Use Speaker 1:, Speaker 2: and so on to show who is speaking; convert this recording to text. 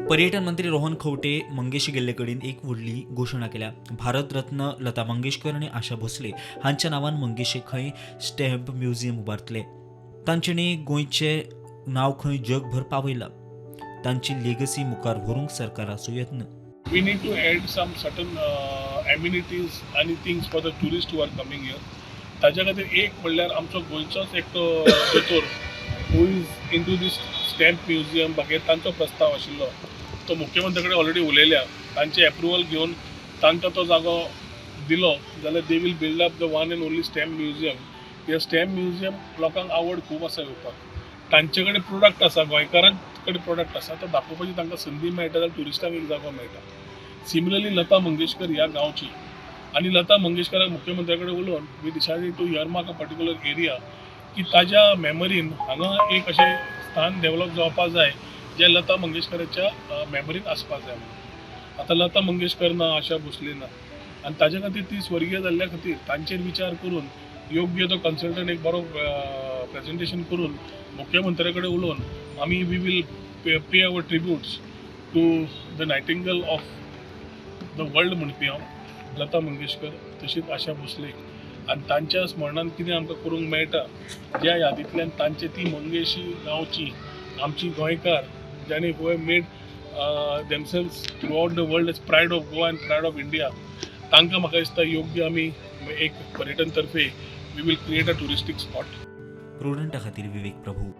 Speaker 1: पर्यटन मंत्री रोहन खंवटे मंगेश गेल्ले कडेन एक व्हडली घोशणा केल्या. भारतरत्न लता मंगेशकर आनी आशा भोसले हांच्या नांवान मंगेशे खंय स्टॅम्प म्युझियम उबारतले. तांच्यांनी गोंयचें नांव खंय जगभर पावयलां. तांची लेगसी मुखार व्हरूंक सरकाराचो यत्न.
Speaker 2: We need to add some certain amenities and things for the tourists who are coming here. ताज्या खातीर एक म्हणल्यार आमचो गोंयचोच एक दोतोर who is into this stamp museum बाकी तांचो प्रस्ताव आशिल्लो तो मुख्यमंत्री कडेन ऑलरेडी उलयल्या. तांचे एप्रुवल घेवन तांकां तो जागो दिलो जाल्यार they will build up the one and only stamp museum. ह्या स्टॅम्प म्युझियम लोकांक आवड खूब आसा येवपाक. तांचे कडेन प्रोडक्ट आसा, गोंयकारां कडेन प्रोडक्ट आसा तो दाखोवपाची तांकां संदी मेळटा जाल्यार ट्युरिस्टांक एक जागो मेळटा. सिमिलरली लता मंगेशकर ह्या गांवची आनी लता मंगेशकराक मुख्यमंत्र्या कडेन उलोवन we decided to earmark a particular area की ताज्या मेमरीन हांगा एक अशें स्थान डेव्हलप जावपाक जाय जे लता मंगेशकराच्या मेमरीन आसपाक जाय म्हणून. आतां लता मंगेशकर ना, आशा भोसले ना आनी ताजे खातीर ती स्वर्गीय जाल्ल्या खातीर तांचेर विचार करून योग्य तो कन्सल्टंट एक बरो प्रेजेंटेशन करून मुख्यमंत्र्या कडेन उलोवन आमी we will pay our tributes to the nightingale of the world म्हणपी हांव लता मंगेशकर तशीच आशा भोसले आनी तांच्या स्मरणान कितें आमकां करूंक मेळटा ज्या यादींतल्यान तांचे ती मंगेशी गांवची आमची गोंयकार ज्यांनी who made themselves throughout the world as pride of Goa and pride of India तांकां म्हाका दिसता योग्य आमी एक पर्यटन तर्फे we will create a touristic spot.
Speaker 1: प्रुडंटा खातीर विवेक प्रभू.